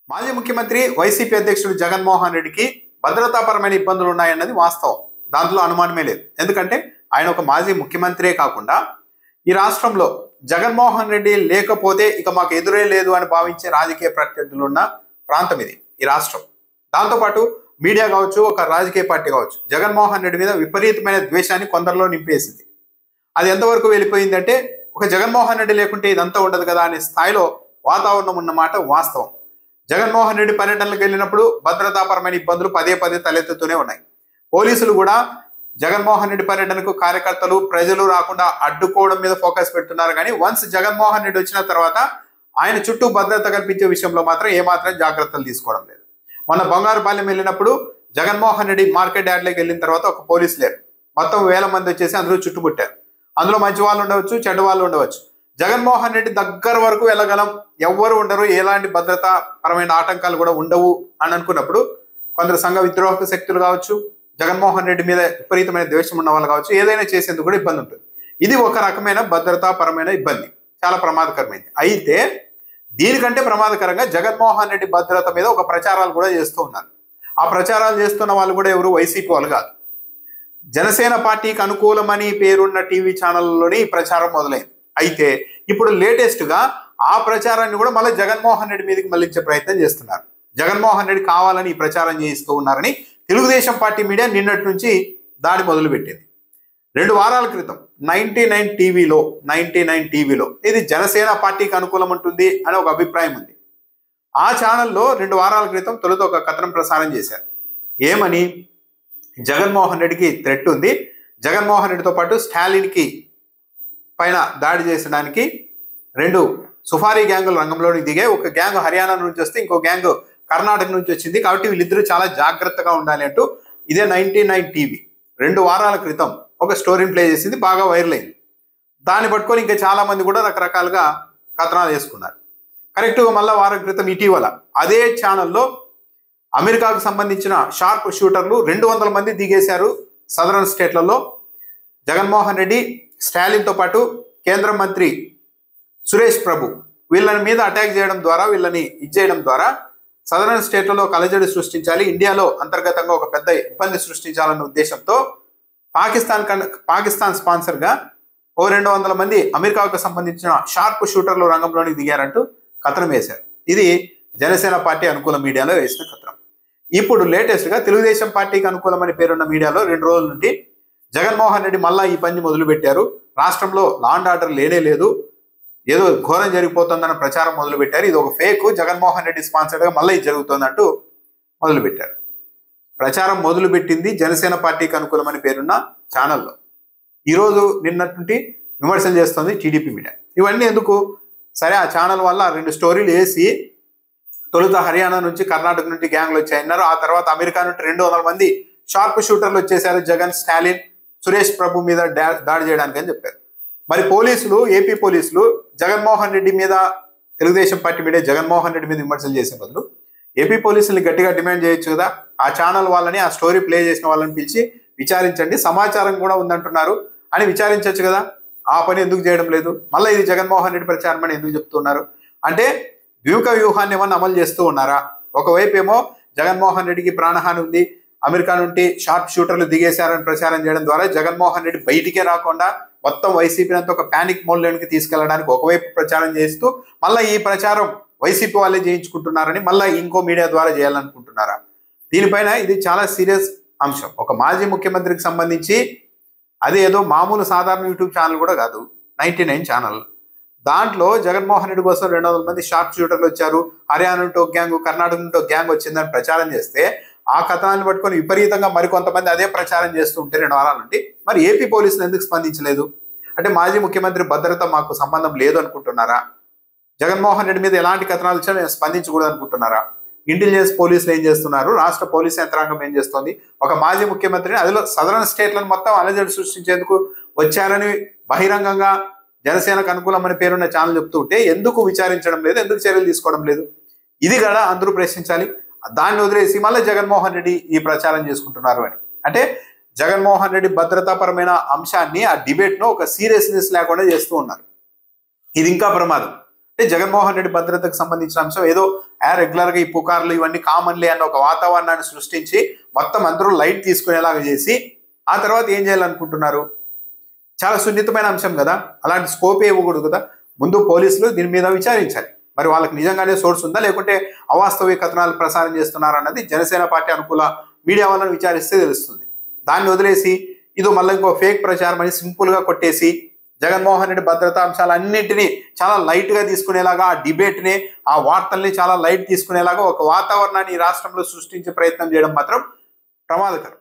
మాజీ ముఖ్యమంత్రి వైసీపీ అధ్యక్షుడు జగన్మోహన్ రెడ్డికి భద్రతాపరమైన ఇబ్బందులు ఉన్నాయన్నది వాస్తవం. దాంట్లో అనుమానమే లేదు. ఎందుకంటే ఆయన ఒక మాజీ ముఖ్యమంత్రే కాకుండా ఈ రాష్ట్రంలో జగన్మోహన్ రెడ్డి లేకపోతే ఇక మాకు ఎదురే లేదు అని భావించే రాజకీయ ప్రత్యర్థులు ఉన్న ప్రాంతం ఇది ఈ రాష్ట్రం. దాంతోపాటు మీడియా కావచ్చు, ఒక రాజకీయ పార్టీ కావచ్చు, జగన్మోహన్ రెడ్డి మీద విపరీతమైన ద్వేషాన్ని కొందరిలో నింపేసింది. అది ఎంతవరకు వెళ్ళిపోయిందంటే ఒక జగన్మోహన్ రెడ్డి లేకుంటే ఇదంతా ఉండదు కదా అనే స్థాయిలో వాతావరణం ఉన్నమాట వాస్తవం. జగన్మోహన్ రెడ్డి పర్యటనలకు వెళ్ళినప్పుడు భద్రతాపరమైన ఇబ్బందులు పదే పదే తలెత్తుతూనే ఉన్నాయి. పోలీసులు కూడా జగన్మోహన్ రెడ్డి పర్యటనకు కార్యకర్తలు ప్రజలు రాకుండా అడ్డుకోవడం మీద ఫోకస్ పెడుతున్నారు. కానీ వన్స్ జగన్మోహన్ రెడ్డి వచ్చిన తర్వాత ఆయన చుట్టూ భద్రత కల్పించే విషయంలో మాత్రం ఏమాత్రం జాగ్రత్తలు తీసుకోవడం లేదు. మొన్న బంగారుపాలెం వెళ్ళినప్పుడు జగన్మోహన్ రెడ్డి మార్కెట్ యార్డ్లోకి వెళ్ళిన తర్వాత ఒక పోలీసు లేరు, మొత్తం 1000 మంది వచ్చేసి అందరూ చుట్టుముట్టారు. అందులో మంచి వాళ్ళు ఉండవచ్చు, చెడ్డ వాళ్ళు ఉండవచ్చు. జగన్మోహన్ రెడ్డి దగ్గర వరకు వెళ్ళగలం, ఎవ్వరు ఉండరు, ఎలాంటి భద్రతా పరమైన ఆటంకాలు కూడా ఉండవు అని అనుకున్నప్పుడు కొందరు సంఘ విద్రోహక శక్తులు కావచ్చు, జగన్మోహన్ రెడ్డి మీద విపరీతమైన ద్వేషం ఉన్న వాళ్ళు కావచ్చు, ఏదైనా చేసేందుకు కూడా ఇబ్బంది ఉంటుంది. ఇది ఒక రకమైన భద్రతాపరమైన ఇబ్బంది, చాలా ప్రమాదకరమైంది. అయితే దీనికంటే ప్రమాదకరంగా జగన్మోహన్ రెడ్డి భద్రత మీద ఒక ప్రచారాలు కూడా చేస్తూ ఉన్నారు. ఆ ప్రచారాలు చేస్తున్న వాళ్ళు కూడా ఎవరు వైసీపీ వాళ్ళు కాదు. జనసేన పార్టీకి అనుకూలమని పేరున్న టీవీ ఛానల్లోనే ఈ ప్రచారం మొదలైంది. అయితే ఇప్పుడు లేటెస్ట్ గా ఆ ప్రచారాన్ని కూడా మళ్ళీ జగన్మోహన్ రెడ్డి మీదకి మళ్ళించే ప్రయత్నం చేస్తున్నారు. జగన్మోహన్ రెడ్డి కావాలని ఈ ప్రచారం చేయిస్తూ ఉన్నారని తెలుగుదేశం పార్టీ మీడియా నిన్నటి నుంచి దాడి మొదలుపెట్టింది. 2 వారాల క్రితం 99 టీవీలో ఇది జనసేన పార్టీకి అనుకూలం ఉంటుంది అని ఒక అభిప్రాయం ఉంది. ఆ ఛానల్లో 2 వారాల క్రితం తొలుత ఒక కథనం ప్రసారం చేశారు. ఏమని? జగన్మోహన్ రెడ్డికి థ్రెట్ ఉంది, జగన్మోహన్ రెడ్డితో పాటు స్టాలిన్కి పైన దాడి చేసడానికి 2 సుఫారీ గ్యాంగులు రంగంలోకి దిగాయి. ఒక గ్యాంగ్ హర్యానా నుంచి వస్తే ఇంకో గ్యాంగ్ కర్ణాటక నుంచి వచ్చింది, కాబట్టి వీళ్ళిద్దరూ చాలా జాగ్రత్తగా ఉండాలి అంటూ ఇదే 99 టీవీ 2 వారాల క్రితం ఒక స్టోరీని ప్లే చేసింది, బాగా వైరల్ అయింది. దాన్ని పట్టుకొని ఇంకా చాలా మంది కూడా రకరకాలుగా కథనాలు వేసుకున్నారు. కరెక్ట్గా మళ్ళీ వారం క్రితం ఇటీవల అదే ఛానల్లో అమెరికాకు సంబంధించిన షార్ప్ షూటర్లు 200 మంది దిగేశారు సదరన్ స్టేట్లలో. జగన్మోహన్ రెడ్డి, స్టాలిన్తో పాటు కేంద్ర మంత్రి సురేష్ ప్రభు వీళ్ళని మీద అటాక్ చేయడం ద్వారా, వీళ్ళని ఇచ్చేయడం ద్వారా సదరన్ స్టేట్లలో కలజడి సృష్టించాలి, ఇండియాలో అంతర్గతంగా ఒక పెద్ద ఇబ్బంది సృష్టించాలన్న ఉద్దేశంతో పాకిస్తాన్ స్పాన్సర్గా 200 మంది అమెరికాకు సంబంధించిన షార్ప్ షూటర్లు రంగంలోనికి దిగారంటూ కథనం వేశారు. ఇది జనసేన పార్టీ అనుకూల మీడియాలో వేసిన కథనం. ఇప్పుడు లేటెస్ట్గా తెలుగుదేశం పార్టీకి అనుకూలమని పేరున్న మీడియాలో 2 రోజుల నుండి జగన్మోహన్ రెడ్డి మళ్ళా ఈ పని మొదలు పెట్టారు, రాష్ట్రంలో లా అండ్ ఆర్డర్ లేనే లేదు, ఏదో ఘోరం జరిగిపోతుందన్న ప్రచారం మొదలు పెట్టారు, ఇది ఒక ఫేక్, జగన్మోహన్ రెడ్డి స్పాన్సర్డ్గా మళ్ళీ ఇది జరుగుతుందంటూ మొదలుపెట్టారు. ప్రచారం మొదలుపెట్టింది జనసేన పార్టీకి అనుకూలమని పేరున్న ఛానల్లో. ఈరోజు నిన్నటి నుండి విమర్శలు చేస్తుంది టీడీపీ మీడియా. ఇవన్నీ ఎందుకు? సరే, ఆ ఛానల్ వల్ల 2 స్టోరీలు వేసి తొలుత హర్యానా నుంచి, కర్ణాటక నుంచి గ్యాంగ్లు వచ్చాయన్నారు. ఆ తర్వాత అమెరికా నుండి 200 మంది షార్ప్ షూటర్లు వచ్చేసారు జగన్, స్టాలిన్, సురేష్ ప్రభు మీద దాడి చేయడానికి అని చెప్పారు. మరి పోలీసులు, ఏపీ పోలీసులు జగన్మోహన్ రెడ్డి మీద, తెలుగుదేశం పార్టీ మీడియా జగన్మోహన్ రెడ్డి మీద విమర్శలు చేసే బదులు ఏపీ పోలీసుల్ని గట్టిగా డిమాండ్ చేయొచ్చు కదా, ఆ ఛానల్ వాళ్ళని, ఆ స్టోరీ ప్లే చేసిన వాళ్ళని పిలిచి విచారించండి, సమాచారం కూడా ఉందంటున్నారు అని విచారించవచ్చు కదా. ఆ పని ఎందుకు చేయడం లేదు? మళ్ళీ ఇది జగన్మోహన్ రెడ్డి ప్రచారం అని ఎందుకు చెప్తున్నారు? అంటే ద్విముఖ వ్యూహాన్ని ఏమన్నా అమలు చేస్తూ ఉన్నారా? ఒకవైపు ఏమో జగన్మోహన్ రెడ్డికి ప్రాణహాని ఉంది, అమెరికా నుండి షార్ప్ షూటర్లు దిగేశారని ప్రచారం చేయడం ద్వారా జగన్మోహన్ రెడ్డి బయటికే రాకుండా మొత్తం వైసీపీ అంతా ఒక ప్యానిక్ మోడ్లోనికి తీసుకెళ్లడానికి ఒకవైపు ప్రచారం చేస్తూ మళ్ళీ ఈ ప్రచారం వైసీపీ వాళ్ళే చేయించుకుంటున్నారని మళ్ళీ ఇంకో మీడియా ద్వారా చేయాలనుకుంటున్నారా? దీనిపైన ఇది చాలా సీరియస్ అంశం. ఒక మాజీ ముఖ్యమంత్రికి సంబంధించి, అది ఏదో మామూలు సాధారణ యూట్యూబ్ ఛానల్ కూడా కాదు, 99 ఛానల్. దాంట్లో జగన్మోహన్ రెడ్డి కోసం 200 మంది షార్ప్ షూటర్లు వచ్చారు, హర్యానా నుండి ఒక గ్యాంగ్, కర్ణాటక నుండి ఒక గ్యాంగ్ వచ్చిందని ప్రచారం చేస్తే ఆ కథనాన్ని పట్టుకొని విపరీతంగా మరికొంతమంది అదే ప్రచారం చేస్తూ ఉంటే 2 వారాల నుండి మరి ఏపీ పోలీసులు ఎందుకు స్పందించలేదు? అంటే మాజీ ముఖ్యమంత్రి భద్రత మాకు సంబంధం లేదు అనుకుంటున్నారా? జగన్మోహన్ రెడ్డి మీద ఎలాంటి కథనాలు వచ్చినా మేము స్పందించకూడదు అనుకుంటున్నారా? ఇంటెలిజెన్స్ పోలీసులు ఏం చేస్తున్నారు? రాష్ట్ర పోలీసు యంత్రాంగం ఏం చేస్తుంది? ఒక మాజీ ముఖ్యమంత్రిని, అదిలో సదరన్ స్టేట్లను మొత్తం అలజడి సృష్టించేందుకు వచ్చారని బహిరంగంగా జనసేనకు అనుకూలమని పేరున్న ఛానల్ చెప్తూ ఉంటే ఎందుకు విచారించడం లేదు? ఎందుకు చర్యలు తీసుకోవడం లేదు? ఇది కూడా అందరూ ప్రశ్నించాలి. దాన్ని వదిలేసి మళ్ళీ జగన్మోహన్ రెడ్డి ఈ ప్రచారం చేసుకుంటున్నారు అని అంటే జగన్మోహన్ రెడ్డి భద్రతాపరమైన అంశాన్ని, ఆ డిబేట్ను ఒక సీరియస్నెస్ లేకుండా చేస్తూ ఉన్నారు. ఇది ఇంకా ప్రమాదం. అంటే జగన్మోహన్ రెడ్డి భద్రతకు సంబంధించిన అంశం ఏదో రెగ్యులర్ గా ఈ పుకార్లు ఇవన్నీ కామన్లీ అన్న ఒక వాతావరణాన్ని సృష్టించి మొత్తం అందరూ లైట్ తీసుకునేలాగా చేసి ఆ తర్వాత ఏం చేయాలనుకుంటున్నారు? చాలా సున్నితమైన అంశం కదా, అలాంటి స్కోప్ ఇవ్వకూడదు కదా. ముందు పోలీసులు దీని మీద విచారించాలి. మరి వాళ్ళకి నిజంగానే సోర్స్ ఉందా లేకుంటే అవాస్తవిక కథనాలు ప్రసారం చేస్తున్నారా అన్నది జనసేన పార్టీ అనుకూల మీడియా వాళ్ళని విచారిస్తే తెలుస్తుంది. దాన్ని వదిలేసి ఇదో మళ్ళీ ఇంకో ఫేక్ ప్రచారం అని సింపుల్ గా కొట్టేసి జగన్మోహన్ రెడ్డి భద్రతా అంశాలన్నింటినీ చాలా లైట్ గా తీసుకునేలాగా, ఆ డిబేట్ ని, ఆ వార్తల్ని చాలా లైట్ తీసుకునేలాగా ఒక వాతావరణాన్ని ఈ రాష్ట్రంలో సృష్టించే ప్రయత్నం చేయడం మాత్రం ప్రమాదకరం.